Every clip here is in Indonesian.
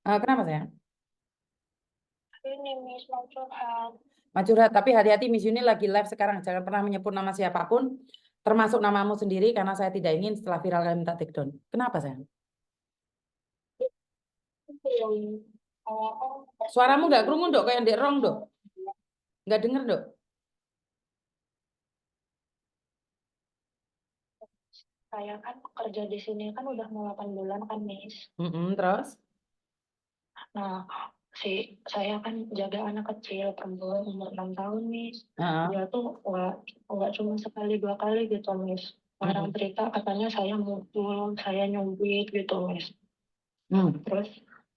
Kenapa sayang? Ini Miss mau curhat. Mau curhat, tapi hati-hati Miss Yuni lagi live sekarang. Jangan pernah menyebut nama siapapun, termasuk namamu sendiri, karena saya tidak ingin setelah viral kalian minta take down. Kenapa sayang? Suaramu nggak kerungu dok, kayak ndek rong dok. Nggak denger dok. Saya kan kerja di sini kan udah mau 8 bulan kan, Miss. Terus? Nah, saya kan jaga anak kecil perempuan umur 6 tahun, Miss. Heeh. Dia tuh nggak cuma sekali dua kali gitu, Miss. Orang cerita katanya saya mukul, saya nyubit gitu, Miss. Terus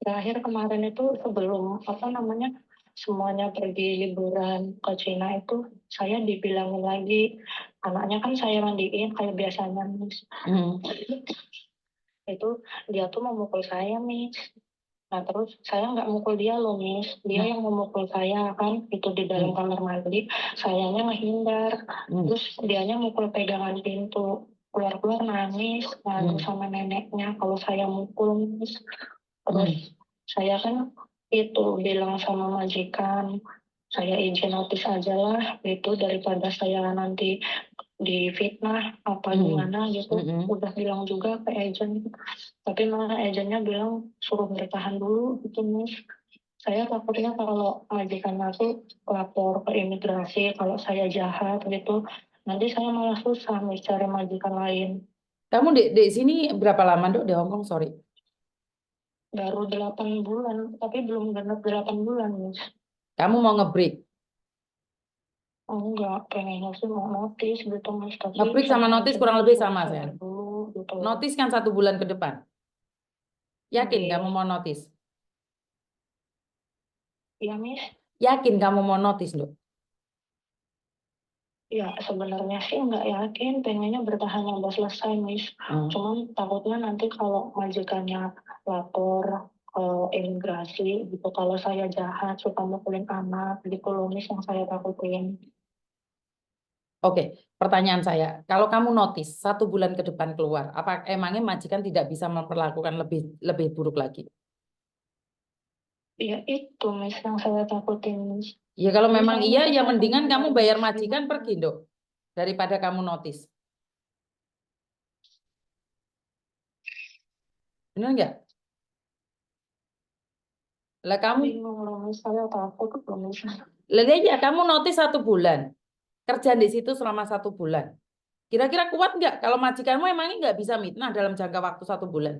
terakhir kemarin itu sebelum apa namanya semuanya pergi liburan ke Cina itu saya dibilangin lagi anaknya kan saya mandiin kayak biasanya, Miss. Itu dia tuh mau mukul saya, Miss. Nah terus saya nggak mukul dia loh, Miss. Dia yang memukul saya kan itu di dalam kamar mandi. Sayanya ngehindar. Terus dianya mukul pegangan pintu. Keluar-keluar nangis, ngadu sama neneknya kalau saya mukul, Miss. Terus saya kan itu bilang sama majikan, saya izin notis aja lah itu daripada saya nanti difitnah apa gimana gitu. Udah bilang juga ke agent, tapi malah agentnya bilang suruh bertahan dulu gitu, Miss. Saya takutnya kalau majikan aku lapor ke imigrasi kalau saya jahat gitu, nanti saya malah susah Miss cari majikan lain. Kamu di sini berapa lama dok di Hong Kong? Sorry. Baru 8 bulan, tapi belum genap 8 bulan, Miss. Kamu mau nge-break? Oh, enggak, pengennya sih mau notis gitu, Mas. Tapi Nge-break sama notis kurang lebih sama saya. dulu gitu. Notis kan 1 bulan ke depan. Yakin Iya. kamu mau notis? Iya, Miss. Yakin kamu mau notis dok? Ya, sebenarnya sih nggak yakin, pengennya bertahan sampai selesai, Miss. Cuman takutnya nanti kalau majikannya lapor ke imigrasi gitu, kalau saya jahat, suka mukulin anak, gitu loh, Miss, yang saya takutin. Oke, pertanyaan saya, kalau kamu notis 1 bulan ke depan keluar, apa emangnya majikan tidak bisa memperlakukan lebih lebih buruk lagi? Ya itu, Miss, yang saya takutin, Miss. Ya kalau Jadi memang saya iya, nanti ya saya mendingan kamu ngabarin bayar Miss majikan gimana. pergi dok, daripada kamu notis. Benar nggak? Lah kamu, Bingung loh, Miss. Saya takut loh, Miss. lihat aja kamu notis 1 bulan, kerja di situ selama 1 bulan. Kira-kira kuat nggak kalau majikanmu emangnya nggak bisa mitnah dalam jangka waktu 1 bulan?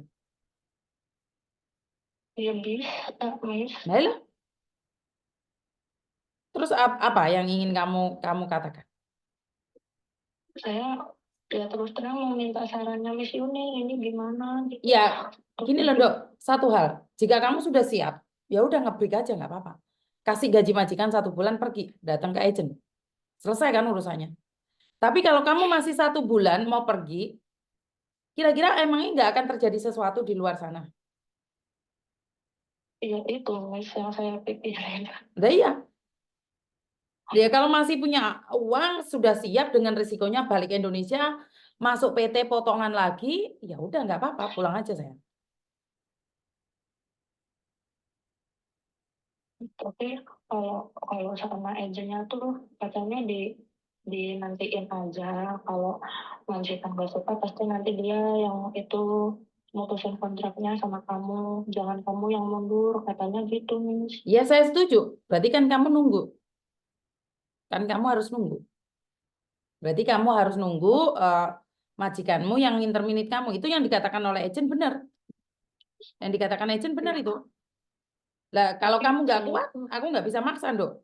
Ya bisa, Miss. Nah, lah. Terus apa yang ingin kamu kamu katakan? Saya ya terus terang mau minta sarannya Miss Yuni, ini gimana gitu. Ya, gini loh dok, satu hal, jika kamu sudah siap, ya udah nge-break aja nggak apa-apa. Kasih gaji majikan 1 bulan pergi, datang ke agent, selesai kan urusannya. Tapi kalau kamu masih 1 bulan mau pergi, kira-kira emangnya nggak akan terjadi sesuatu di luar sana? Iya itu Miss yang saya pikirin. Nah, iya. Dia kalau masih punya uang, sudah siap dengan risikonya balik ke Indonesia, masuk PT potongan lagi, ya udah nggak apa-apa, pulang aja saya. Tapi kalau kalau sama agentnya tuh katanya di nantiin aja, kalau majikan gak suka pasti nanti dia yang itu mutusin kontraknya sama kamu, jangan kamu yang mundur katanya gitu, Miss. Ya saya setuju, berarti kan kamu nunggu, kan kamu harus nunggu. Berarti kamu harus nunggu majikanmu yang interminate kamu. Itu yang dikatakan oleh agent benar. Yang dikatakan agent benar itu. Lah kalau Tapi kamu nggak kuat, aku nggak bisa maksa, Dok.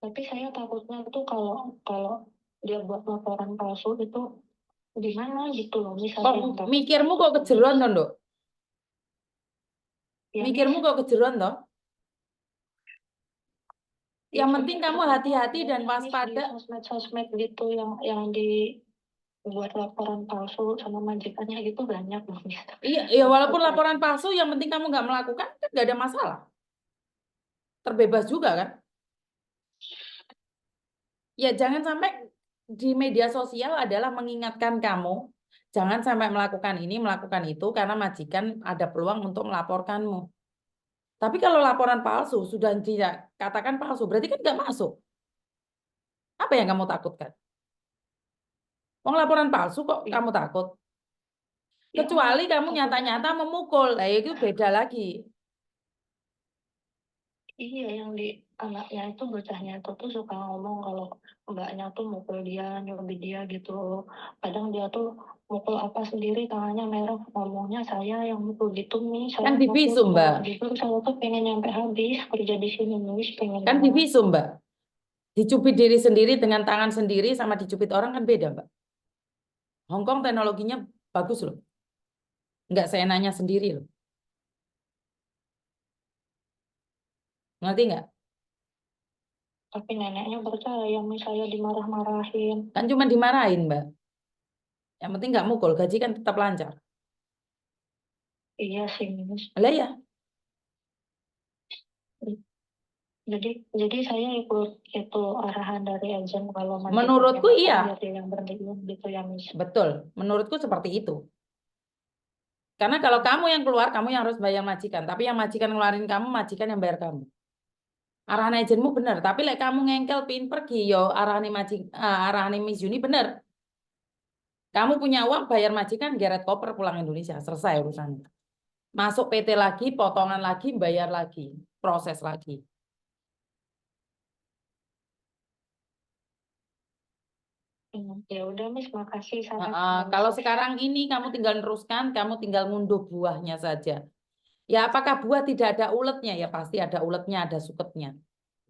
saya takutnya tuh kalau kalau dia buat laporan palsu itu gimana gitu loh, misalnya yang Kok takut mikirmu gitu, kok kejeruan, Miss. toh, Dok? Ya, Mikirmu Miss. kok kejeruan, toh? Ya Yang penting kamu sebenarnya hati-hati dan banyak, Miss, di waspada. sosmed-sosmed gitu yang dibuat laporan palsu sama majikannya gitu banyak loh, Miss. Iya, ya walaupun laporan palsu, yang penting kamu nggak melakukan, kan nggak ada masalah. Terbebas juga kan? Ya jangan sampai di media sosial adalah mengingatkan kamu Jangan sampai melakukan ini, melakukan itu karena majikan ada peluang untuk melaporkanmu. Tapi kalau laporan palsu sudah tidak katakan palsu, berarti kan nggak masuk. Apa yang kamu takutkan? Wong laporan palsu kok Iya. kamu takut? Ya, Kecuali kamu takutnya nyata-nyata memukul, nah itu beda lagi. iya yang di anaknya itu bocahnya itu tuh suka ngomong kalau mbaknya tuh mukul dia, nyuruh dia gitu. Kadang dia tuh mukul apa sendiri tangannya merah, ngomongnya saya yang mukul gitu nih, saya Kan yang mukul divisum, Mbak. gitu. Saya tuh pengen nyampe habis kerja di sini nih, pengen Kan banget. divisum, Mbak. Dicubit diri sendiri dengan tangan sendiri sama dicubit orang kan beda, Mbak. Hongkong teknologinya bagus loh. Nggak seenaknya sendiri loh. Ngerti nggak? Tapi neneknya percaya nih saya dimarah-marahin. Kan cuma dimarahin, Mbak. Yang penting nggak mukul, gaji kan tetap lancar. Iya sih, Miss. Lah ya, Jadi saya ikut itu arahan dari agent kalau majikannya menurutku mukul iya. biar dia yang berhenti gitu ya, Miss. Betul. Menurutku seperti itu. Karena kalau kamu yang keluar, kamu yang harus bayar majikan. Tapi yang majikan ngeluarin kamu, majikan yang bayar kamu. Arahan agenmu benar. Tapi like kamu ngengkel pin pergi, yo arahan Miss Juni benar. Kamu punya uang, bayar majikan, geret koper pulang Indonesia. Selesai urusannya. Masuk PT lagi, potongan lagi, bayar lagi. Proses lagi. Ya udah, Miss, makasih sarannya, Miss. Kalau sekarang ini kamu tinggal teruskan, kamu tinggal ngunduh buahnya saja. Ya apakah buah tidak ada uletnya? Ya pasti ada uletnya, ada suketnya.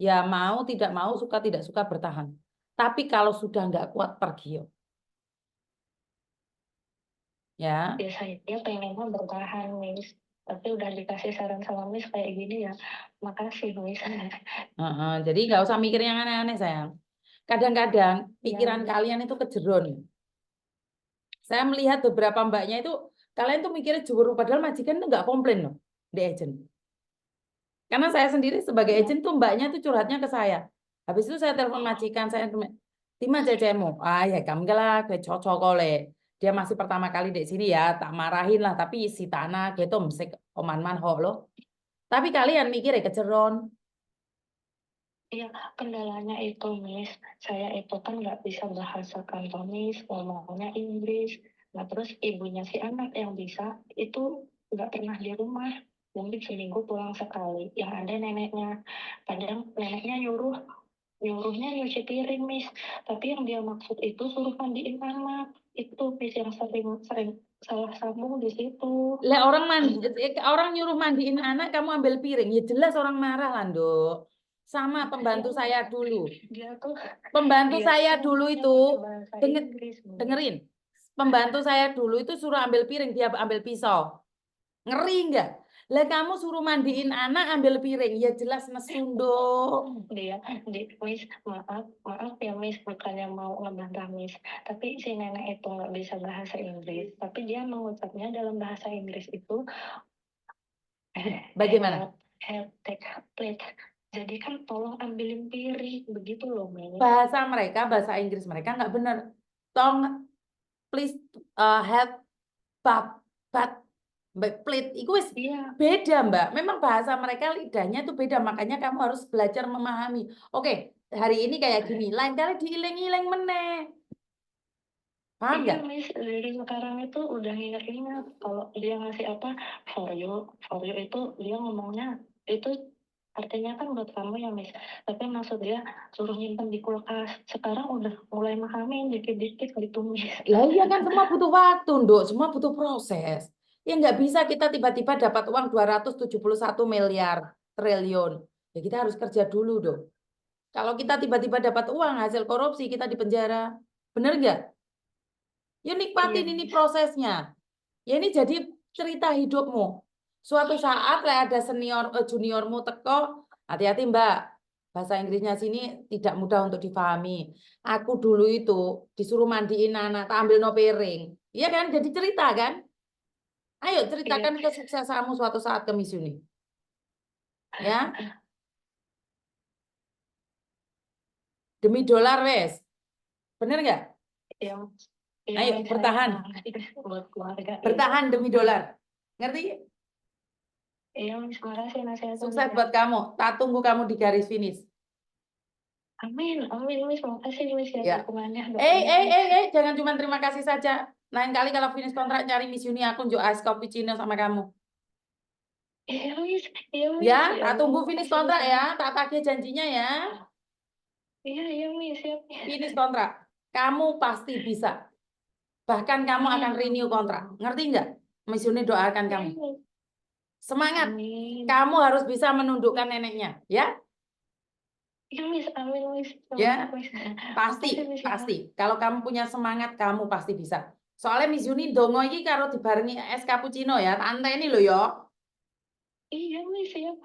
Ya mau tidak mau, suka tidak suka bertahan. Tapi kalau sudah nggak kuat pergi yo. Ya. Ya saya pengennya bertahan, Miss. Tapi udah dikasih saran sama Miss kayak gini ya. Makasih, Miss. Jadi nggak usah mikir yang aneh-aneh sayang. Kadang-kadang Ya, pikiran kalian itu kejeron. Saya melihat beberapa mbaknya itu kalian tuh mikirnya juru padahal majikan itu nggak komplain loh di agent. Karena saya sendiri sebagai ya, agent tuh mbaknya tuh curhatnya ke saya. Habis itu saya telepon majikan saya, Tima cecemu. Ah ya kamu lah gue cocok oleh. Dia masih pertama kali di sini ya, tak marahin lah. Tapi si tanah gitu mesti oman man ho loh. Tapi kalian mikirnya keceron. ya, kendalanya itu, Miss. Saya itu kan nggak bisa bahasa Kantonis, ngomongnya Inggris. Nah, terus ibunya si anak yang bisa itu nggak pernah di rumah. Mungkin seminggu pulang sekali. Yang ada neneknya. Kadang neneknya nyuruhnya nyuci piring, Miss. Tapi yang dia maksud itu suruh mandiin anak. Itu, Miss, yang sering salah sambung di situ. Lah orang orang nyuruh mandiin anak kamu ambil piring. Ya jelas orang marah lah, Nduk. Sama pembantu Ya, saya dulu. dia tuh Pembantu dia saya tuh dulu ngomongnya itu pakai bahasa denger, Inggris, Miss. dengerin. Pembantu saya dulu itu suruh ambil piring, dia ambil pisau. Ngeri nggak? Lah kamu suruh mandiin anak ambil piring. Ya jelas nesunduk. Dia di Miss, maaf ya, Miss, bukannya mau ngebantah, Miss, tapi si nenek itu nggak bisa bahasa Inggris, tapi dia mengucapnya dalam bahasa Inggris itu Bagaimana? help take plate. Jadi kan tolong ambilin piring begitu loh, Miss. Bahasa mereka, bahasa Inggris mereka nggak benar. Tong, please help but but plate itu wis Iya, beda Mbak. Memang bahasa mereka lidahnya tuh beda, makanya kamu harus belajar memahami. Oke, hari ini kayak gini, lain kali diileng-ileng meneh. Paham iya, nggak? Miss, dari sekarang itu udah ingat-ingat kalau dia ngasih apa for you itu dia ngomongnya itu artinya kan buat kamu ya, Miss. Tapi maksud dia suruh nyimpen di kulkas. Sekarang udah mulai memahami dikit-dikit gitu, Miss. Lah iya kan semua butuh waktu, Nduk. Semua butuh proses. Ya nggak bisa kita tiba-tiba dapat uang 271 miliar triliun. Ya kita harus kerja dulu, dong. Kalau kita tiba-tiba dapat uang hasil korupsi, kita di penjara. Bener nggak? Ya Iya, nikmatin ini Miss. prosesnya. Ya ini jadi cerita hidupmu. Suatu saat lah ada juniormu teko, hati-hati Mbak. Bahasa Inggrisnya sini tidak mudah untuk difahami. Aku dulu itu disuruh mandiin anak, tak ambil no piring. Iya kan? Jadi cerita kan? Ayo Iya, ceritakan kesuksesanmu suatu saat ke Miss Uni. Ya, demi dolar wes. Bener nggak? iya. Iya, Ayo, Miss, bertahan. saya buat keluarga. Bertahan demi dolar. Ngerti? Iya, Miss, makasih nasihatnya. Sukses Miss. buat kamu. Tak tunggu kamu di garis finish. Amin, amin, Miss. Makasih, Miss, ya Ya. dukungannya. Doanya, Miss. Jangan cuma terima kasih saja. Lain kali kalau finish kontrak cari Miss Uni, aku njuk ice cappuccino sama kamu. Iya, Miss. Iya, Miss. Ya, Ya tak Allah, tunggu finish makasih, Miss, kontrak ya. Tak tagih janjinya ya. Iya, iya, Miss. Siap. Finish kontrak. Kamu pasti bisa. Bahkan kamu akan renew kontrak. Ngerti nggak? Miss Uni doakan kamu. Amin. Semangat. Amin. Kamu harus bisa menundukkan neneknya. Ya, Iya, Miss. Amin, Miss. ya. Semangat, Miss. Pasti, Makasih, Miss, ya. pasti. Kalau kamu punya semangat, kamu pasti bisa. Soalnya Miss Yuni dongo iki karo dibarengi es cappuccino ya. Tante ini loh yo. Iya, Miss. Siap.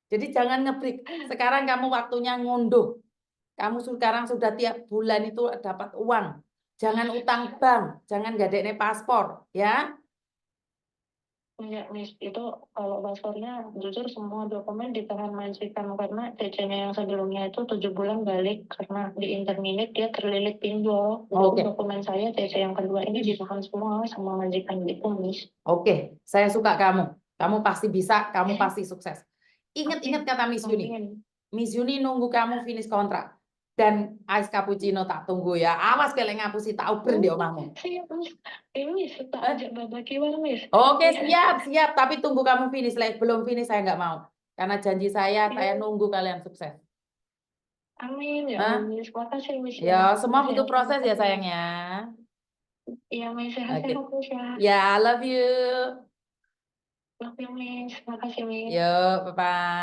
Jadi jangan ngebreak. Sekarang kamu waktunya ngunduh. Kamu sekarang sudah tiap bulan itu dapat uang. Jangan utang bank, jangan gadekne paspor, ya. Enggak, Miss. Itu kalau paspornya jujur semua dokumen ditahan majikan karena DC-nya yang sebelumnya itu 7 bulan balik karena di interminate dia terlilit pinjol. Oke. Dokumen saya DC yang kedua ini ditahan semua sama majikan gitu, Miss. Oke, saya suka kamu. Kamu pasti bisa, kamu pasti sukses. Ingat-ingat kata Miss Yuni. Amin. Miss Yuni nunggu kamu finish kontrak. Dan ice cappuccino tak tunggu ya. Awas keleng ngapusi tak uber di omahmu. Siap, Miss. Miss, tak ajak barbekyuan, Miss. Oke, siap. Tapi tunggu kamu finish. Belum finish saya nggak mau. Karena janji saya nunggu kalian sukses. Amin, ya Hah? Allah, Miss. Makasih, Miss. Ya, semua butuh Nasihatnya, proses ya makasih. sayangnya. Iya, Miss. Oke. Sehat-sehat, Miss, ya. Ya, I love you. Love you, Miss. Makasih, Miss. Yuk, bye-bye.